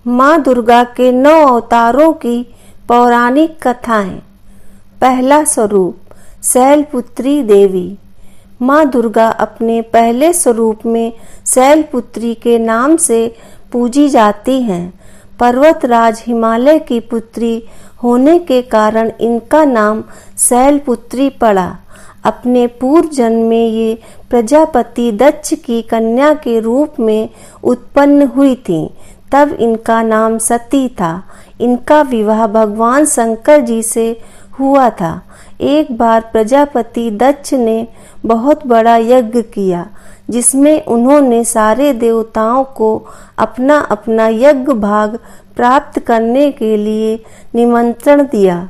माँ दुर्गा के 9 अवतारों की पौराणिक कथाएं। पहला स्वरूप शैलपुत्री देवी। माँ दुर्गा अपने पहले स्वरूप में शैलपुत्री के नाम से पूजी जाती हैं। पर्वतराज हिमालय की पुत्री होने के कारण इनका नाम शैलपुत्री पड़ा। अपने पूर्व जन्म में ये प्रजापति दक्ष की कन्या के रूप में उत्पन्न हुई थीं। तब इनका नाम सती था। इनका विवाह भगवान शंकर जी से हुआ था। एक बार प्रजापति दक्ष ने बहुत बड़ा यज्ञ किया, जिसमें उन्होंने सारे देवताओं को अपना अपना यज्ञ भाग प्राप्त करने के लिए निमंत्रण दिया,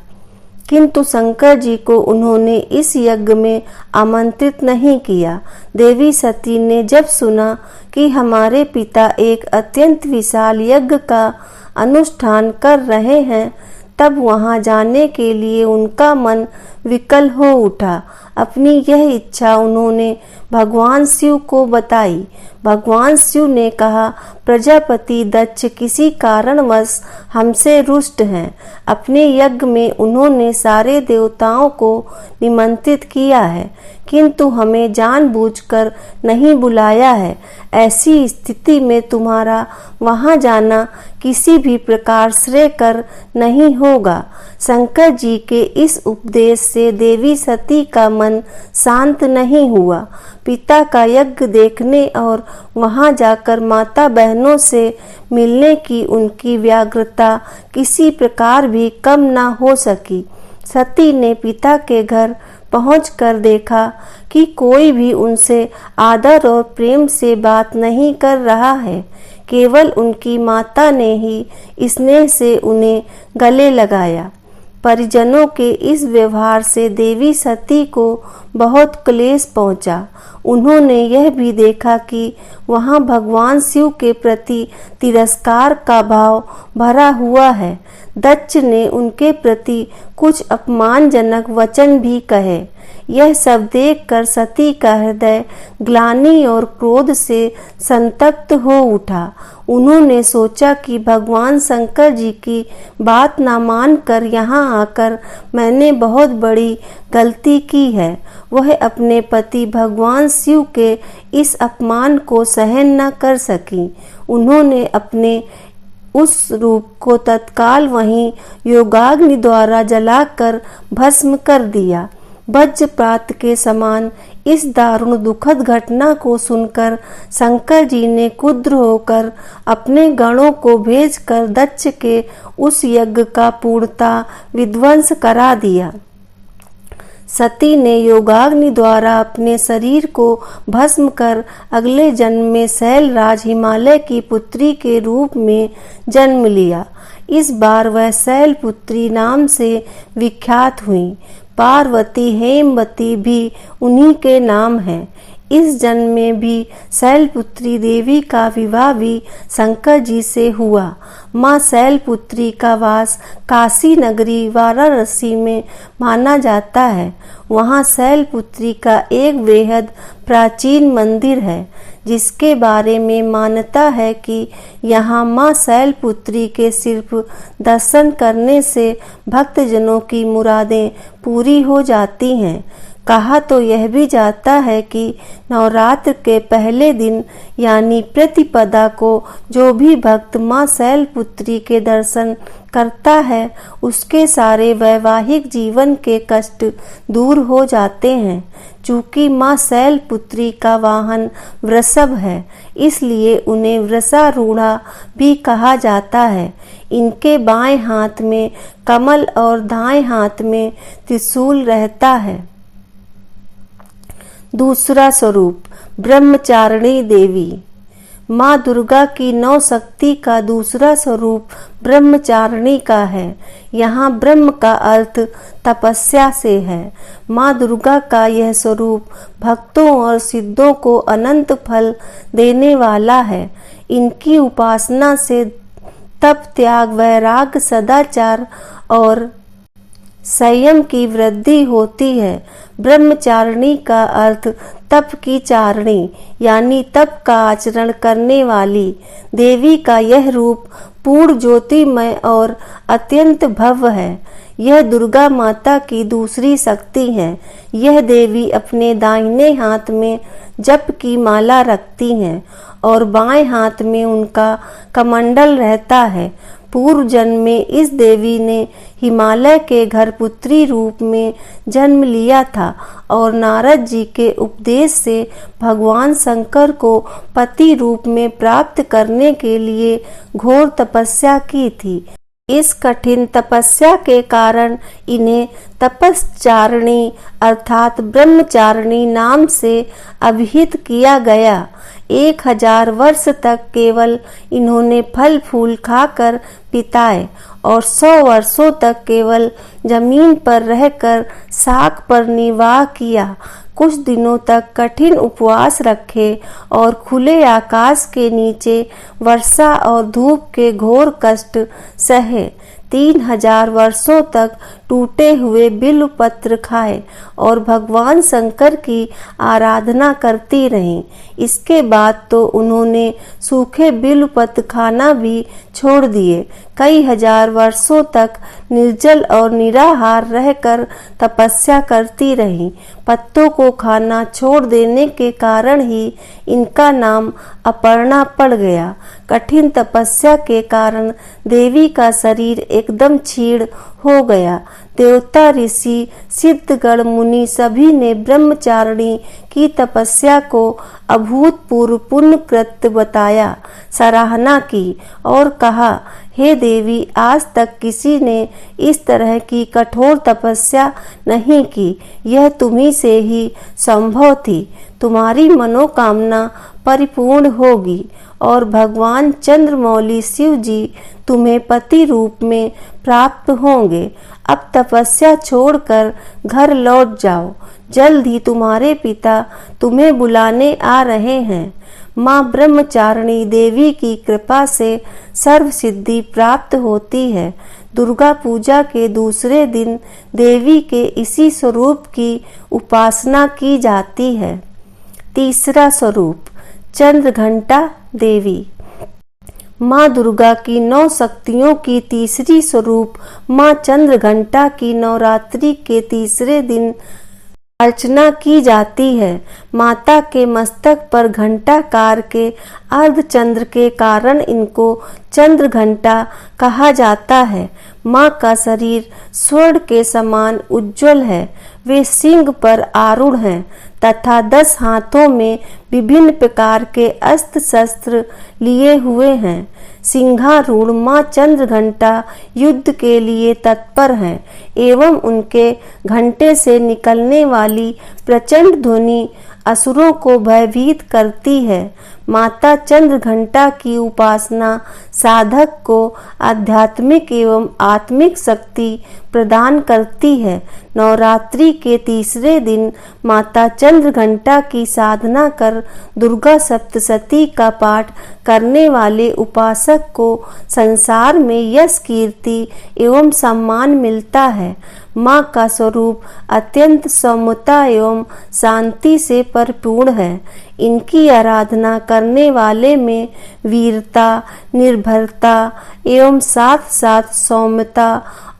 किंतु शंकर जी को उन्होंने इस यज्ञ में आमंत्रित नहीं किया। देवी सती ने जब सुना कि हमारे पिता एक अत्यंत विशाल यज्ञ का अनुष्ठान कर रहे हैं, तब वहां जाने के लिए उनका मन विकल हो उठा। अपनी यह इच्छा उन्होंने भगवान शिव को बताई। भगवान शिव ने कहा, प्रजापति दक्ष किसी कारणवश हमसे रुष्ट हैं। अपने यज्ञ में उन्होंने सारे देवताओं को निमंत्रित किया है, किंतु हमें जानबूझकर नहीं बुलाया है। ऐसी स्थिति में तुम्हारा वहां जाना किसी भी प्रकार श्रेयकर नहीं होगा। शंकर जी के इस उपदेश से देवी सती का मन शांत नहीं हुआ। पिता का यज्ञ देखने और वहां जाकर माता बहनों से मिलने की उनकी व्याग्रता किसी प्रकार भी कम न हो सकी। सती ने पिता के घर पहुंचकर देखा कि कोई भी उनसे आदर और प्रेम से बात नहीं कर रहा है। केवल उनकी माता ने ही स्नेह से उन्हें गले लगाया। परिजनों के इस व्यवहार से देवी सती को बहुत क्लेश पहुंचा। उन्होंने यह भी देखा कि वहां भगवान शिव के प्रति तिरस्कार का भाव भरा हुआ है। दक्ष ने उनके प्रति कुछ अपमानजनक वचन भी कहे। यह सब देखकर सती का हृदय ग्लानि और क्रोध से संतप्त हो उठा। उन्होंने सोचा कि भगवान शंकर जी की बात न मानकर यहाँ आकर मैंने बहुत बड़ी गलती की है। वह अपने पति भगवान शिव के इस अपमान को सहन न कर सकी। उन्होंने अपने उस रूप को तत्काल वहीं योगाग्नि द्वारा जलाकर भस्म कर दिया। वज्रपात के समान इस दारुण दुखद घटना को सुनकर शंकर जी ने क्रुद्ध होकर अपने गणों को भेजकर दक्ष के उस यज्ञ का पूर्णतः विध्वंस करा दिया। सती ने योगाग्नि द्वारा अपने शरीर को भस्म कर अगले जन्म में शैलराज हिमालय की पुत्री के रूप में जन्म लिया। इस बार वह शैलपुत्री नाम से विख्यात हुई। पार्वती हेमवती भी उन्हीं के नाम है। इस जन्म में भी शैलपुत्री देवी का विवाह भी शंकर जी से हुआ। माँ शैलपुत्री का वास काशी नगरी वाराणसी में माना जाता है। वहाँ शैलपुत्री का एक बेहद प्राचीन मंदिर है, जिसके बारे में मान्यता है कि यहाँ माँ शैलपुत्री के सिर्फ दर्शन करने से भक्तजनों की मुरादें पूरी हो जाती हैं। कहा तो यह भी जाता है कि नवरात्र के पहले दिन यानी प्रतिपदा को जो भी भक्त माँ शैलपुत्री के दर्शन करता है, उसके सारे वैवाहिक जीवन के कष्ट दूर हो जाते हैं। चूँकि माँ शैलपुत्री का वाहन वृषभ है, इसलिए उन्हें वृषारूढ़ा भी कहा जाता है। इनके बाएं हाथ में कमल और दाएं हाथ में त्रिशूल रहता है। दूसरा स्वरूप ब्रह्मचारिणी देवी। माँ दुर्गा की 9 शक्ति का दूसरा स्वरूप ब्रह्मचारिणी का है। यहाँ ब्रह्म का अर्थ तपस्या से है। माँ दुर्गा का यह स्वरूप भक्तों और सिद्धों को अनंत फल देने वाला है। इनकी उपासना से तप, त्याग, वैराग्य, सदाचार और संयम की वृद्धि होती है। ब्रह्मचारिणी का अर्थ तप की चारणी यानी तप का आचरण करने वाली। देवी का यह रूप पूर्ण ज्योतिमय और अत्यंत भव्य है। यह दुर्गा माता की दूसरी शक्ति है। यह देवी अपने दाहिने हाथ में जप की माला रखती हैं और बाएं हाथ में उनका कमंडल रहता है। पूर्व जन्म में इस देवी ने हिमालय के घर पुत्री रूप में जन्म लिया था और नारद जी के उपदेश से भगवान शंकर को पति रूप में प्राप्त करने के लिए घोर तपस्या की थी। इस कठिन तपस्या के कारण इन्हें तपस्चारिणी अर्थात ब्रह्मचारिणी नाम से अभिहित किया गया। 1000 वर्ष तक केवल इन्होंने फल फूल खाकर बिताए और 100 वर्षों तक केवल जमीन पर रहकर साग पर निवाह किया। कुछ दिनों तक कठिन उपवास रखे और खुले आकाश के नीचे वर्षा और धूप के घोर कष्ट सहे। 3000 वर्षों तक टूटे हुए बिल्व पत्र खाए और भगवान शंकर की आराधना करती रहीं। इसके बाद तो उन्होंने सूखे बिल्व पत्र खाना भी छोड़ दिए। कई हजार वर्षों तक निर्जल और निराहार रहकर तपस्या करती रहीं। पत्तों को खाना छोड़ देने के कारण ही इनका नाम अपर्णा पड़ गया। कठिन तपस्या के कारण देवी का शरीर एकदम क्षीण हो गया। देवता, ऋषि, सिद्धगण, मुनि सभी ने ब्रह्मचारिणी की तपस्या को अभूतपूर्व पुण्य कृत्य बताया, सराहना की और कहा, हे देवी, आज तक किसी ने इस तरह की कठोर तपस्या नहीं की। यह तुम्ही से ही संभव थी। तुम्हारी मनोकामना परिपूर्ण होगी और भगवान चंद्रमौली शिव जी तुम्हें पति रूप में प्राप्त होंगे। अब तपस्या छोड़कर घर लौट जाओ। जल्द ही तुम्हारे पिता तुम्हें बुलाने आ रहे हैं। माँ ब्रह्मचारिणी देवी की कृपा से सर्व सिद्धि प्राप्त होती है। दुर्गा पूजा के दूसरे दिन देवी के इसी स्वरूप की उपासना की जाती है। तीसरा स्वरूप चंद्रघंटा देवी। माँ दुर्गा की 9 शक्तियों की तीसरी स्वरूप माँ चंद्रघंटा की नवरात्रि के तीसरे दिन अर्चना की जाती है। माता के मस्तक पर घंटाकार के अर्धचंद्र के कारण इनको चंद्रघंटा कहा जाता है। माँ का शरीर स्वर्ण के समान उज्जवल है। वे सिंह पर आरूढ़ हैं तथा 10 हाथों में विभिन्न प्रकार के अस्त्र शस्त्र लिए हुए हैं। सिंहारूढ़ माँ चंद्रघंटा युद्ध के लिए तत्पर हैं एवं उनके घंटे से निकलने वाली प्रचंड ध्वनि असुरों को भयभीत करती है। माता चंद्रघंटा की उपासना साधक को आध्यात्मिक एवं आत्मिक शक्ति प्रदान करती है। नवरात्रि के तीसरे दिन माता चंद्रघंटा की साधना कर दुर्गा सप्तशती का पाठ करने वाले उपासक को संसार में यश, कीर्ति एवं सम्मान मिलता है। माँ का स्वरूप अत्यंत सौम्यता एवं शांति से परिपूर्ण है। इनकी आराधना करने वाले में वीरता, निर्भरता एवं साथ साथ सौम्यता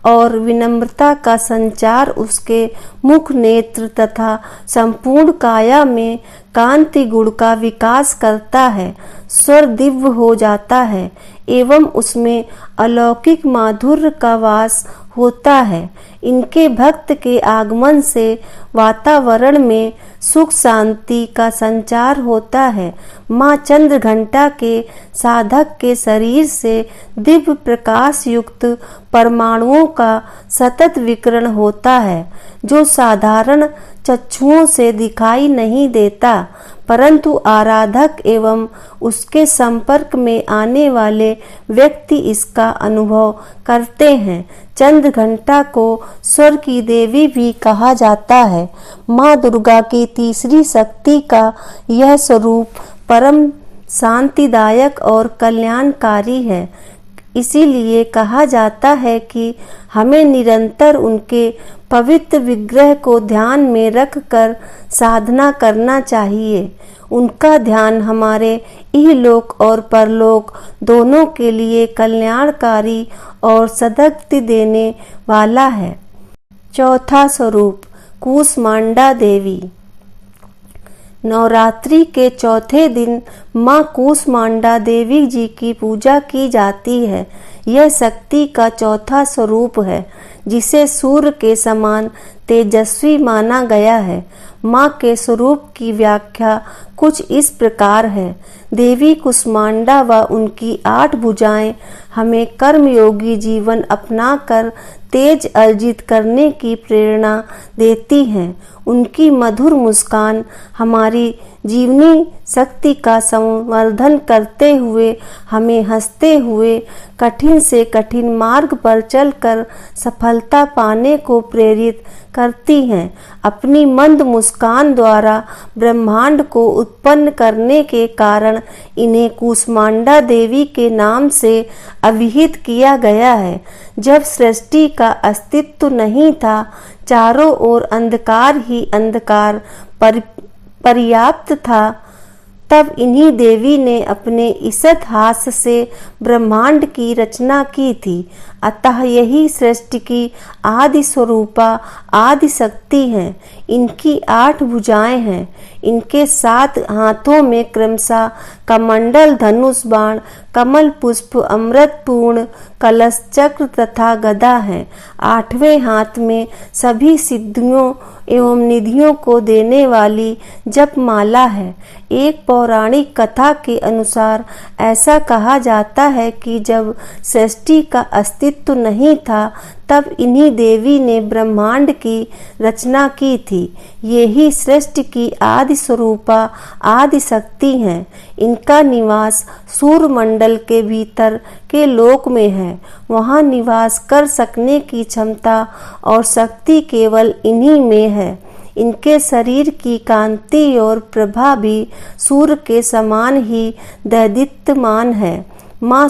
और विनम्रता का संचार उसके मुख, नेत्र तथा संपूर्ण काया में कांति गुण का विकास करता है। स्वर दिव्य हो जाता है एवं उसमें अलौकिक माधुर्य का वास होता है। इनके भक्त के आगमन से वातावरण में सुख शांति का संचार होता है। माँ चंद्रघंटा के साधक के शरीर से दिव्य प्रकाश युक्त परमाणुओं का सतत विकिरण होता है, जो साधारण चक्षुओं से दिखाई नहीं देता, परंतु आराधक एवं उसके संपर्क में आने वाले व्यक्ति इसका अनुभव करते हैं। चंद्रघंटा को स्वर की देवी भी कहा जाता है। माँ दुर्गा की तीसरी शक्ति का यह स्वरूप परम शांतिदायक और कल्याणकारी है। इसीलिए कहा जाता है कि हमें निरंतर उनके पवित्र विग्रह को ध्यान में रखकर साधना करना चाहिए। उनका ध्यान हमारे इहलोक और परलोक दोनों के लिए कल्याणकारी और सद्गति देने वाला है। चौथा स्वरूप कूष्मांडा देवी। नवरात्रि के चौथे दिन माँ कूष्मांडा देवी जी की पूजा की जाती है। यह शक्ति का चौथा स्वरूप है, जिसे सूर्य के समान तेजस्वी माना गया है। माँ के स्वरूप की व्याख्या कुछ इस प्रकार है। देवी कुष्मांडा व उनकी 8 भुजाएं हमें कर्मयोगी जीवन अपनाकर तेज अर्जित करने की प्रेरणा देती हैं। उनकी मधुर मुस्कान हमारी जीवनी शक्ति का संवर्धन करते हुए हमें हंसते हुए कठिन से कठिन मार्ग पर चलकर सफलता पाने को प्रेरित करती हैं। अपनी मंद मुस्कान द्वारा ब्रह्मांड को उत्पन्न करने के कारण इन्हें कूष्मांडा देवी के नाम से अभिहित किया गया है। जब सृष्टि का अस्तित्व नहीं था, चारों ओर अंधकार ही अंधकार पर्याप्त था, तब इन्हीं देवी ने अपने ईसत हास्य से ब्रह्मांड की रचना की थी। अतः यही सृष्टि की आदि स्वरूपा आदि शक्ति है। इनकी 8 भुजाएं हैं। इनके 7 हाथों में क्रमशः कमंडल, धनुष, बाण, कमल पुष्प, अमृत पूर्ण कलश, चक्र तथा गदा है। 8वें हाथ में सभी सिद्धियों एवं निधियों को देने वाली जपमाला है। एक पौराणिक कथा के अनुसार ऐसा कहा जाता है कि जब सृष्टि का अस्तित्व नहीं था, तब इन्हीं देवी ने ब्रह्मांड की रचना की थी। यही सृष्टि की आदि स्वरूपा आदि शक्ति हैं। इनका निवास सूर्य मंडल के भीतर के लोक में है। वहाँ निवास कर सकने की क्षमता और शक्ति केवल इन्हीं में है। इनके शरीर की कांति और प्रभा भी सूर्य के समान ही दैदीप्यमान है। माँ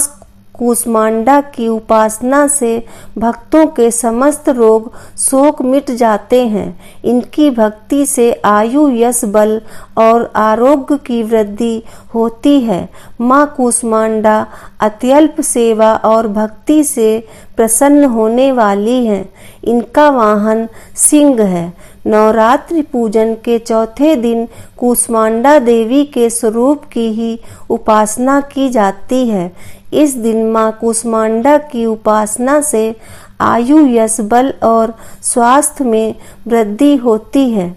कूष्मांडा की उपासना से भक्तों के समस्त रोग शोक मिट जाते हैं। इनकी भक्ति से आयु, यश, बल और आरोग्य की वृद्धि होती है। माँ कूष्मांडा अत्यल्प सेवा और भक्ति से प्रसन्न होने वाली हैं। इनका वाहन सिंह है। नवरात्रि पूजन के चौथे दिन कूष्मांडा देवी के स्वरूप की ही उपासना की जाती है। इस दिन माँ कूष्मांडा की उपासना से आयु, यश, बल और स्वास्थ्य में वृद्धि होती है।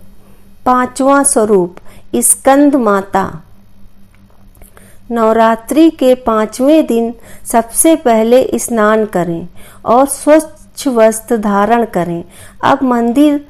5वां स्वरूप स्कंद माता। नवरात्रि के 5वें दिन सबसे पहले स्नान करें और स्वच्छ वस्त्र धारण करें। अब मंदिर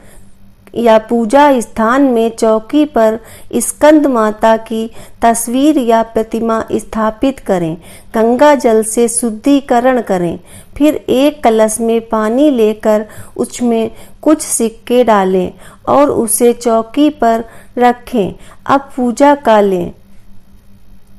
या पूजा स्थान में चौकी पर स्कंद माता की तस्वीर या प्रतिमा स्थापित करें। गंगा जल से शुद्धिकरण करें। फिर एक कलश में पानी लेकर उसमें कुछ सिक्के डालें और उसे चौकी पर रखें। अब पूजा का लें।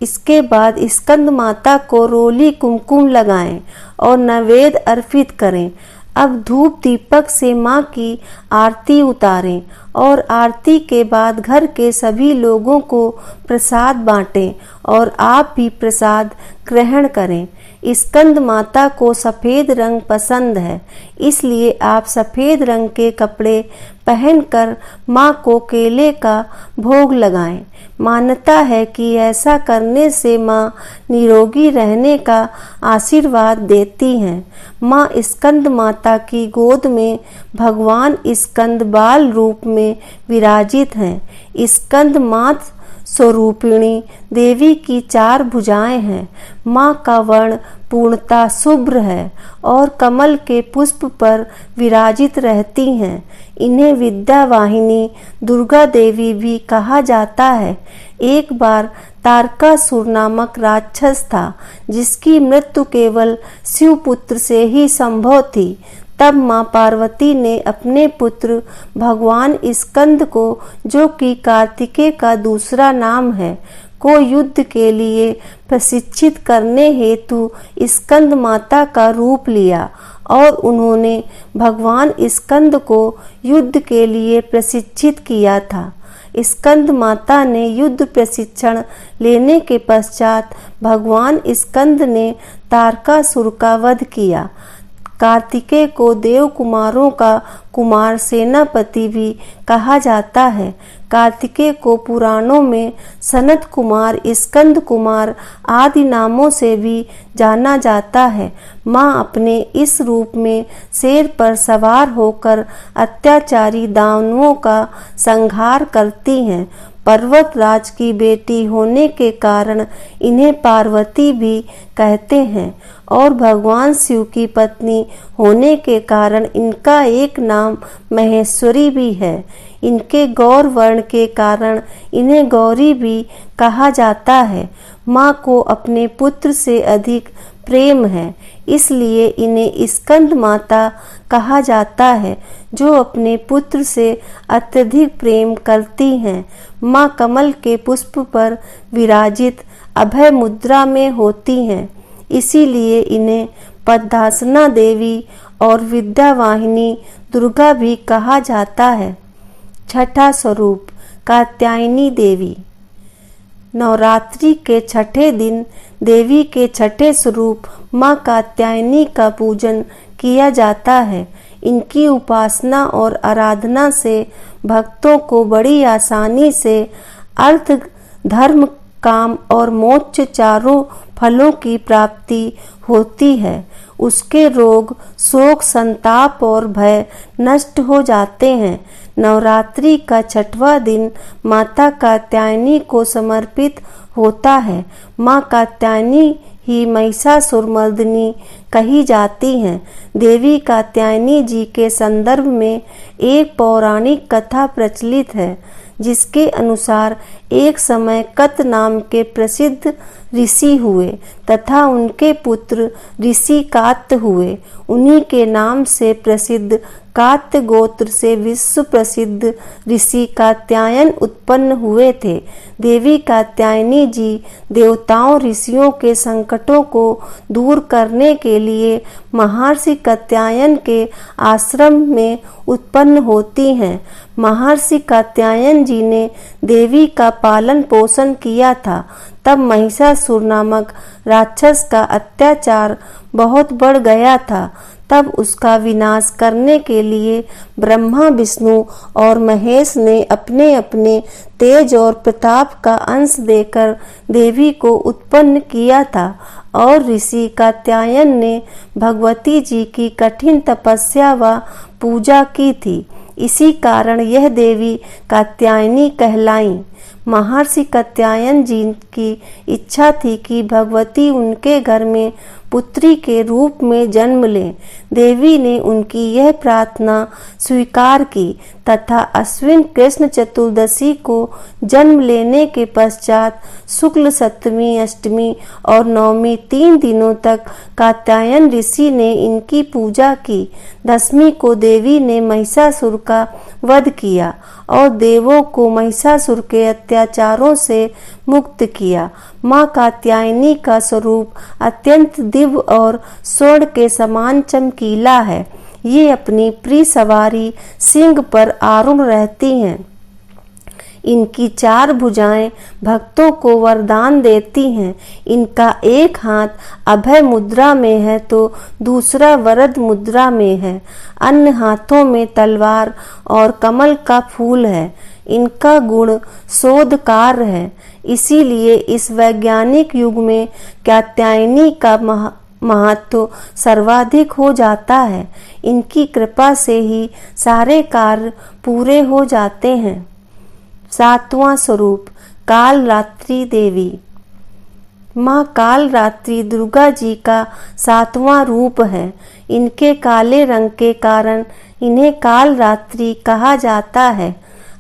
इसके बाद स्कंद माता को रोली कुमकुम लगाएं और नैवेद्य अर्पित करें। अब धूप दीपक से माँ की आरती उतारें और आरती के बाद घर के सभी लोगों को प्रसाद बांटें और आप भी प्रसाद ग्रहण करें। स्कंद माता को सफ़ेद रंग पसंद है, इसलिए आप सफ़ेद रंग के कपड़े पहनकर माँ को केले का भोग लगाएं। मान्यता है कि ऐसा करने से माँ निरोगी रहने का आशीर्वाद देती हैं। माँ स्कंद माता की गोद में भगवान स्कंद बाल रूप में विराजित हैं। स्कंद मात स्वरूपिणी देवी की 4 भुजाएं हैं। माँ का वर्ण पूर्णता शुभ्र है और कमल के पुष्प पर विराजित रहती हैं। इन्हें विद्या वाहिनी दुर्गा देवी भी कहा जाता है। एक बार तारकासुर नामक राक्षस था, जिसकी मृत्यु केवल शिवपुत्र से ही संभव थी। तब माँ पार्वती ने अपने पुत्र भगवान स्कंद को, जो कि कार्तिकेय का दूसरा नाम है, को युद्ध के लिए प्रशिक्षित करने हेतु स्कंद माता का रूप लिया और उन्होंने भगवान स्कंद को युद्ध के लिए प्रशिक्षित किया था। स्कंद माता ने युद्ध प्रशिक्षण लेने के पश्चात भगवान स्कंद ने तारकासुर का वध किया। कार्तिकेय को देव कुमारों का कुमार सेनापति भी कहा जाता है। कार्तिकेय को पुराणों में सनत कुमार, स्कंद कुमार आदि नामों से भी जाना जाता है। माँ अपने इस रूप में शेर पर सवार होकर अत्याचारी दानवों का संहार करती हैं। पर्वत राज की बेटी होने के कारण इन्हें पार्वती भी कहते हैं और भगवान शिव की पत्नी होने के कारण इनका एक नाम महेश्वरी भी है। इनके गौर वर्ण के कारण इन्हें गौरी भी कहा जाता है। माँ को अपने पुत्र से अधिक प्रेम है, इसलिए इन्हें स्कंद माता कहा जाता है, जो अपने पुत्र से अत्यधिक प्रेम करती हैं। माँ कमल के पुष्प पर विराजित अभय मुद्रा में होती हैं, इसीलिए इन्हें पद्मासना देवी और विद्यावाहिनी दुर्गा भी कहा जाता है। छठा स्वरूप कात्यायनी देवी। नवरात्रि के छठे दिन देवी के छठे स्वरूप माँ कात्यायनी का पूजन किया जाता है। इनकी उपासना और आराधना से भक्तों को बड़ी आसानी से अर्थ, धर्म, काम और मोक्ष चारों फलों की प्राप्ति होती है। उसके रोग, शोक, संताप और भय नष्ट हो जाते हैं। नवरात्रि का छठवां दिन माता कात्यायनी को समर्पित होता है। माँ कात्यायनी ही महिषासुरमर्दिनी कही जाती हैं। देवी कात्यायनी जी के संदर्भ में एक पौराणिक कथा प्रचलित है, जिसके अनुसार एक समय कत नाम के प्रसिद्ध ऋषि हुए तथा उनके पुत्र ऋषि कात्य हुए। उन्हीं के नाम से प्रसिद्ध कात्य गोत्र से विश्व प्रसिद्ध ऋषि कात्यायन उत्पन्न हुए थे। देवी कात्यायनी जी देवताओं, ऋषियों के संकटों को दूर करने के लिए महर्षि कात्यायन के आश्रम में उत्पन्न होती हैं। महर्षि कात्यायन जी ने देवी का पालन पोषण किया था। तब महिषासुर नामक राक्षस का अत्याचार बहुत बढ़ गया था। तब उसका विनाश करने के लिए ब्रह्मा, विष्णु और महेश ने अपने अपने तेज और प्रताप का अंश देकर देवी को उत्पन्न किया था और ऋषि कात्यायन ने भगवती जी की कठिन तपस्या व पूजा की थी। इसी कारण यह देवी कात्यायनी कहलाईं। महर्षि कात्यायन जी की इच्छा थी कि भगवती उनके घर में पुत्री के रूप में जन्म लें। देवी ने उनकी यह प्रार्थना स्वीकार की तथा अश्विन कृष्ण चतुर्दशी को जन्म लेने के पश्चात शुक्ल सप्तमी, अष्टमी और नवमी 3 दिनों तक कात्यायन ऋषि ने इनकी पूजा की। दशमी को देवी ने महिषासुर का वध किया और देवों को महिषासुर के अत्याचारों से मुक्त किया। माँ कात्यायनी का स्वरूप अत्यंत दिव्य और स्वर्ण के समान चमकीला है। ये अपनी प्रिय सवारी सिंह पर आरूढ़ रहती हैं। इनकी 4 भुजाएं भक्तों को वरदान देती हैं। इनका एक हाथ अभय मुद्रा में है तो दूसरा वरद मुद्रा में है। अन्य हाथों में तलवार और कमल का फूल है। इनका गुण शोधकार है। इसीलिए इस वैज्ञानिक युग में कात्यायनी का महत्व सर्वाधिक हो जाता है। इनकी कृपा से ही सारे कार्य पूरे हो जाते हैं। 7वां स्वरूप कालरात्रि देवी। माँ कालरात्रि दुर्गा जी का 7वां रूप है। इनके काले रंग के कारण इन्हें कालरात्रि कहा जाता है।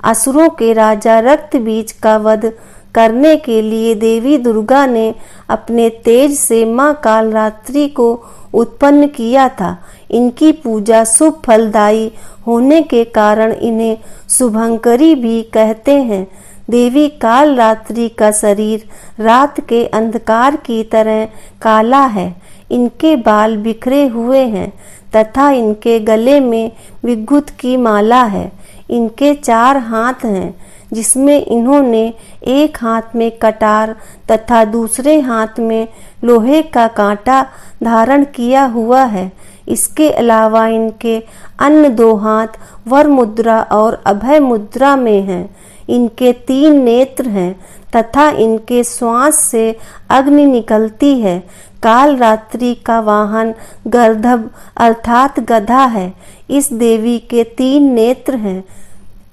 असुरों के राजा रक्तबीज का वध करने के लिए देवी दुर्गा ने अपने तेज से माँ कालरात्रि को उत्पन्न किया था। इनकी पूजा शुभ फलदायी होने के कारण इन्हें शुभंकरी भी कहते हैं। देवी काल रात्रि का शरीर रात के अंधकार की तरह काला है। इनके बाल बिखरे हुए हैं तथा इनके गले में विभूत की माला है। इनके 4 हाथ हैं, जिसमें इन्होंने एक हाथ में कटार तथा दूसरे हाथ में लोहे का कांटा धारण किया हुआ है। इसके अलावा इनके अन्य 2 हाथ वर मुद्रा और अभय मुद्रा में हैं। इनके 3 नेत्र हैं तथा इनके श्वास से अग्नि निकलती है। काल रात्रि का वाहन गर्दभ अर्थात गधा है। इस देवी के 3 नेत्र हैं।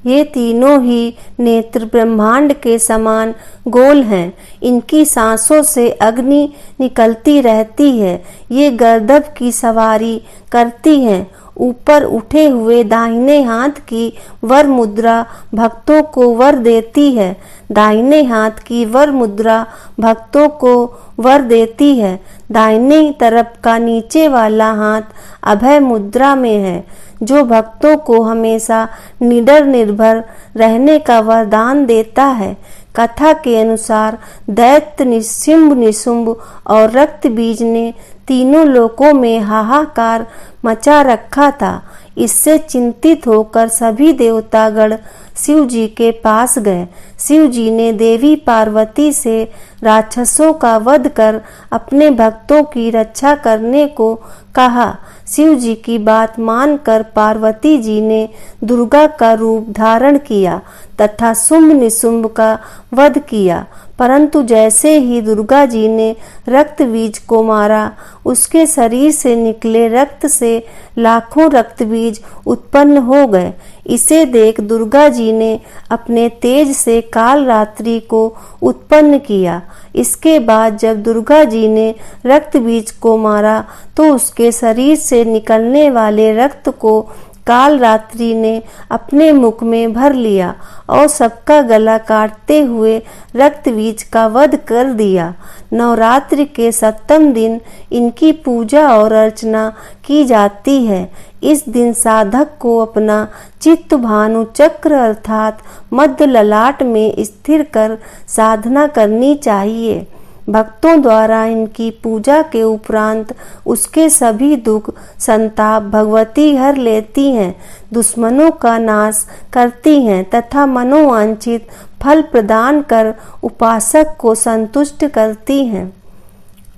ये तीनों ही नेत्र ब्रह्मांड के समान गोल हैं। इनकी सांसों से अग्नि निकलती रहती है। ये गर्दभ की सवारी करती हैं। ऊपर उठे हुए दाहिने हाथ की वर मुद्रा भक्तों को वर देती है। दाहिने हाथ की वर मुद्रा भक्तों को वर देती है। दाहिने तरफ का नीचे वाला हाथ अभय मुद्रा में है, जो भक्तों को हमेशा निडर निर्भर रहने का वरदान देता है। कथा के अनुसार दैत्य निशुंभ निशुंभ और रक्त बीज ने तीनों लोकों में हाहाकार मचा रखा था। इससे चिंतित होकर सभी देवतागण शिव जी के पास गए। शिव जी ने देवी पार्वती से राक्षसों का वध कर अपने भक्तों की रक्षा करने को कहा। शिव जी की बात मानकर पार्वती जी ने दुर्गा का रूप धारण किया तथा शुंभ निशुंभ का वध किया। परंतु जैसे ही दुर्गा जी ने रक्त बीज को मारा, उसके शरीर से निकले रक्त से लाखों रक्त बीज उत्पन्न हो गए। इसे देख दुर्गा जी ने अपने तेज से काल रात्रि को उत्पन्न किया। इसके बाद जब दुर्गा जी ने रक्त बीज को मारा तो उसके शरीर से निकलने वाले रक्त को काल रात्रि ने अपने मुख में भर लिया और सबका गला काटते हुए रक्त बीज का वध कर दिया। नवरात्रि के 7वें दिन इनकी पूजा और अर्चना की जाती है। इस दिन साधक को अपना चित्त भानु चक्र अर्थात मध्य ललाट में स्थिर कर साधना करनी चाहिए। भक्तों द्वारा इनकी पूजा के उपरांत उसके सभी दुख संताप भगवती हर लेती हैं, दुश्मनों का नाश करती हैं तथा मनोवांछित फल प्रदान कर उपासक को संतुष्ट करती हैं।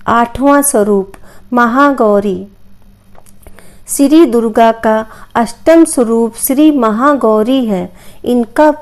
8वां स्वरूप महागौरी। श्री दुर्गा का अष्टम स्वरूप श्री महागौरी है। इनका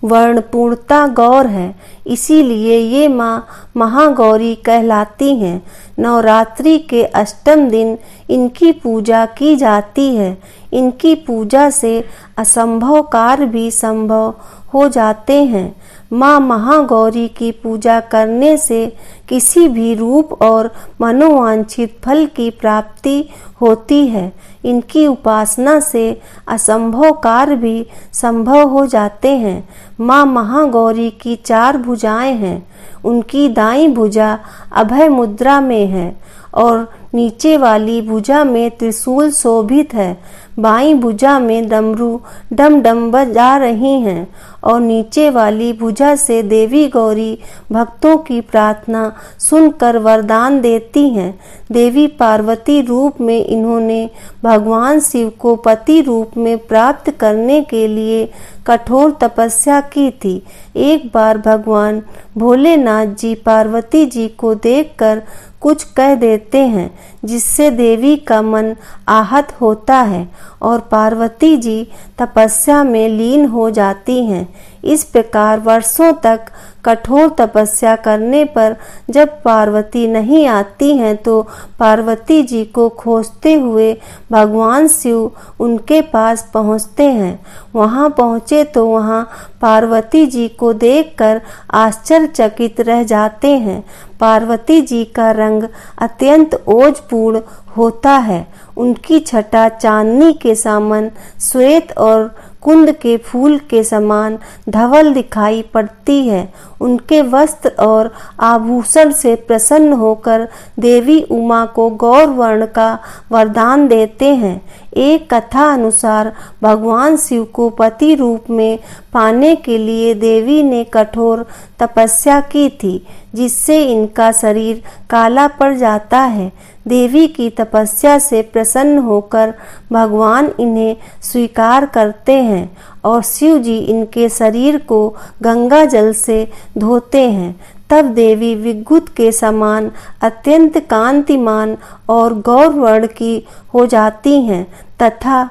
वर्ण पूर्णता गौर है, इसीलिए ये माँ महागौरी कहलाती हैं। नवरात्रि के 8वें दिन इनकी पूजा की जाती है। इनकी पूजा से असंभव कार्य भी संभव हो जाते हैं। माँ महागौरी की पूजा करने से किसी भी रूप और मनोवांछित फल की प्राप्ति होती है। इनकी उपासना से असंभव कार्य भी संभव हो जाते हैं। माँ महागौरी की 4 भुजाएं हैं। उनकी दाईं भुजा अभय मुद्रा में है और नीचे वाली भुजा में त्रिशूल शोभित है। बाईं भुजा में डमरू डम डम बजा रही हैं और नीचे वाली भुजा से देवी गौरी भक्तों की प्रार्थना सुनकर वरदान देती हैं। देवी पार्वती रूप में इन्होंने भगवान शिव को पति रूप में प्राप्त करने के लिए कठोर तपस्या की थी। एक बार भगवान भोलेनाथ जी पार्वती जी को देखकर कुछ कह देते हैं, जिससे देवी का मन आहत होता है और पार्वती जी तपस्या में लीन हो जाती हैं। इस प्रकार वर्षों तक कठोर तपस्या करने पर जब पार्वती नहीं आती हैं तो पार्वती जी को खोजते हुए भगवान शिव उनके पास पहुँचते हैं। वहाँ पहुँचे तो वहाँ पार्वती जी को देखकर आश्चर्यचकित रह जाते हैं। पार्वती जी का रंग अत्यंत ओजपूर्ण होता है। उनकी छटा चांदनी के समान श्वेत और मुकुंद के फूल के समान धवल दिखाई पड़ती है। उनके वस्त्र और आभूषण से प्रसन्न होकर देवी उमा को गौर वर्ण का वरदान देते हैं। एक कथा अनुसार भगवान शिव को पति रूप में पाने के लिए देवी ने कठोर तपस्या की थी, जिससे इनका शरीर काला पड़ जाता है। देवी की तपस्या से प्रसन्न होकर भगवान इन्हें स्वीकार करते हैं और शिव जी इनके शरीर को गंगा जल से धोते हैं। तब देवी विद्युत के समान अत्यंत कांतिमान और गौर वर्ण की हो जाती हैं तथा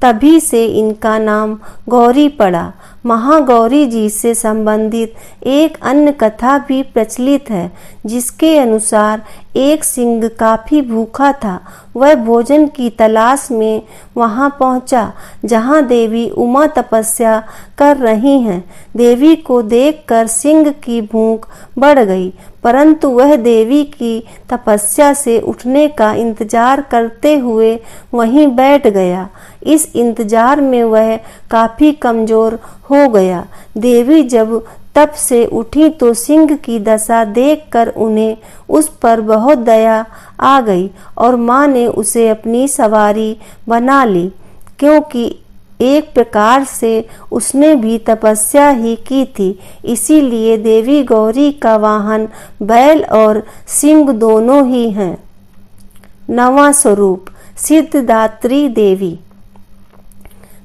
तभी से इनका नाम गौरी पड़ा। महागौरी जी से संबंधित एक अन्य कथा भी प्रचलित है, जिसके अनुसार एक सिंह काफी भूखा था। वह भोजन की तलाश में वहां पहुंचा जहां देवी उमा तपस्या कर रही हैं। देवी को देखकर सिंह की भूख बढ़ गई, परंतु वह देवी की तपस्या से उठने का इंतजार करते हुए वहीं बैठ गया। इस इंतजार में वह काफी कमजोर हो गया। देवी जब तप से उठी तो सिंह की दशा देखकर उन्हें उस पर बहुत दया आ गई और माँ ने उसे अपनी सवारी बना ली, क्योंकि एक प्रकार से उसने भी तपस्या ही की थी। इसीलिए देवी गौरी का वाहन बैल और सिंह दोनों ही हैं। नवां स्वरूप सिद्धदात्री देवी।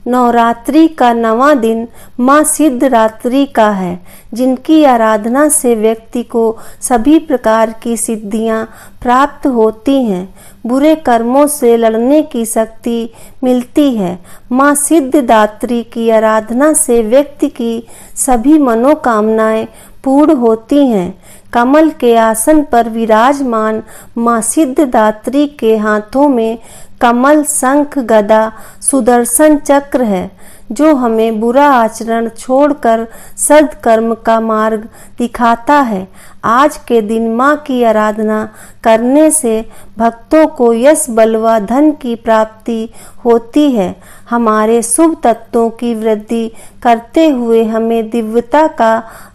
नवरात्रि का नवां दिन माँ सिद्धदात्री का है, जिनकी आराधना से व्यक्ति को सभी प्रकार की सिद्धियां प्राप्त होती हैं। बुरे कर्मों से लड़ने की शक्ति मिलती है। माँ सिद्धदात्री की आराधना से व्यक्ति की सभी मनोकामनाएं पूर्ण होती हैं। कमल के आसन पर विराजमान माँ सिद्धदात्री के हाथों में कमल, शंख, गदा, सुदर्शन चक्र है, जो हमें बुरा आचरण छोड़कर सद्कर्म का मार्ग दिखाता है। आज के दिन माँ की आराधना करने से भक्तों को यश, बल व धन की प्राप्ति होती है। हमारे शुभ तत्वों की वृद्धि करते हुए हमें दिव्यता का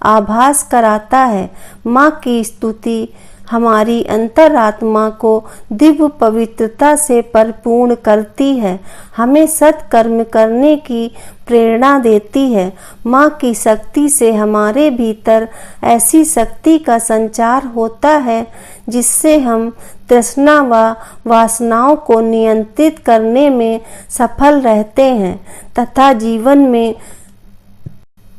आभास कराता है। माँ की स्तुति हमारी अंतरात्मा को दिव्य पवित्रता से परिपूर्ण करती है, हमें सत्कर्म करने की प्रेरणा देती है। माँ की शक्ति से हमारे भीतर ऐसी शक्ति का संचार होता है जिससे हम तृष्णा व वासनाओं को नियंत्रित करने में सफल रहते हैं तथा जीवन में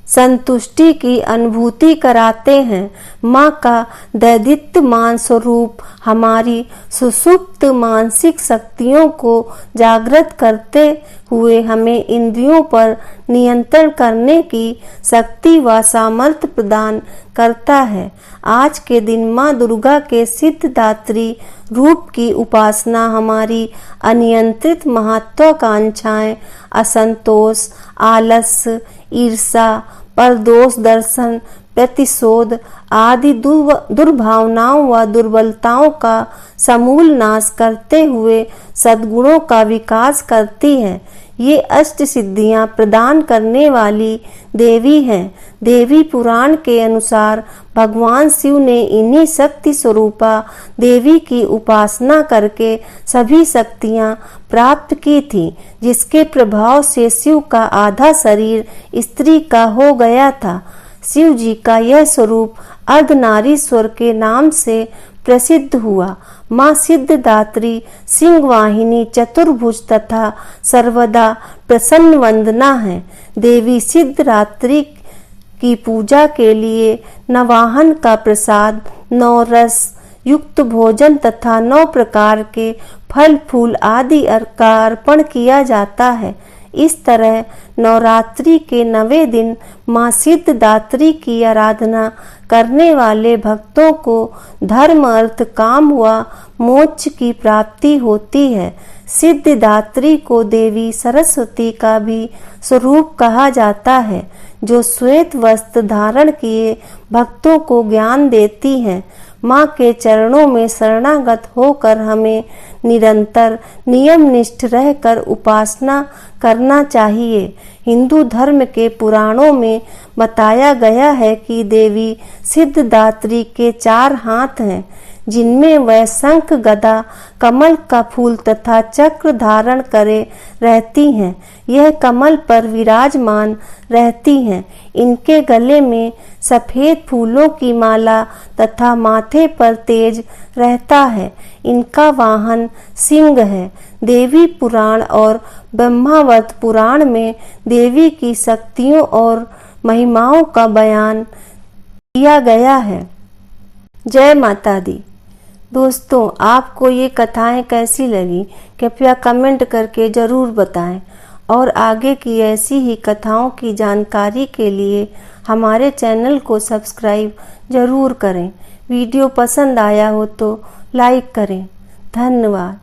संतुष्टि की अनुभूति कराते हैं। माँ का दैदित्यमान स्वरूप हमारी सुसुप्त मानसिक शक्तियों को जागृत करते हुए हमें इंद्रियों पर नियंत्रण करने की शक्ति व सामर्थ्य प्रदान करता है। आज के दिन माँ दुर्गा के सिद्धदात्री रूप की उपासना हमारी अनियंत्रित महत्वाकांक्षाएं, असंतोष, आलस्य, ईर्षा, परदोष दर्शन, प्रतिशोध आदि दुर्भावनाओं व दुर्बलताओं का समूल नाश करते हुए सद्गुणों का विकास करती है। ये अष्ट सिद्धियां प्रदान करने वाली देवी हैं। देवी पुराण के अनुसार भगवान शिव ने इन्हीं शक्ति स्वरूपा देवी की उपासना करके सभी शक्तियां प्राप्त की थी, जिसके प्रभाव से शिव का आधा शरीर स्त्री का हो गया था। शिव जी का यह स्वरूप अर्धनारीश्वर के नाम से प्रसिद्ध हुआ। माँ सिद्धदात्री सिंहवाहिनी, चतुर्भुज तथा सर्वदा प्रसन्न वंदना है। देवी सिद्धदात्री की पूजा के लिए नवाहन का प्रसाद, 9 रस युक्त भोजन तथा 9 प्रकार के फल फूल आदि का अर्पण किया जाता है। इस तरह नवरात्रि के 9वें दिन माँ सिद्धदात्री की आराधना करने वाले भक्तों को धर्म, अर्थ, काम व मोक्ष की प्राप्ति होती है। सिद्धदात्री को देवी सरस्वती का भी स्वरूप कहा जाता है, जो श्वेत वस्त्र धारण किए भक्तों को ज्ञान देती हैं। माँ के चरणों में शरणागत होकर हमें निरंतर नियमनिष्ठ रहकर उपासना करना चाहिए। हिंदू धर्म के पुराणों में बताया गया है कि देवी सिद्धदात्री के 4 हाथ हैं, जिनमें वह शंख, गदा, कमल का फूल तथा चक्र धारण करे रहती हैं। यह कमल पर विराजमान रहती हैं। इनके गले में सफेद फूलों की माला तथा माथे पर तेज रहता है। इनका वाहन सिंह है। देवी पुराण और ब्रह्मावर्त पुराण में देवी की शक्तियों और महिमाओं का बयान किया गया है। जय माता दी। दोस्तों, आपको ये कथाएं कैसी लगी कृपया कमेंट करके ज़रूर बताएं और आगे की ऐसी ही कथाओं की जानकारी के लिए हमारे चैनल को सब्सक्राइब ज़रूर करें। वीडियो पसंद आया हो तो लाइक करें। धन्यवाद।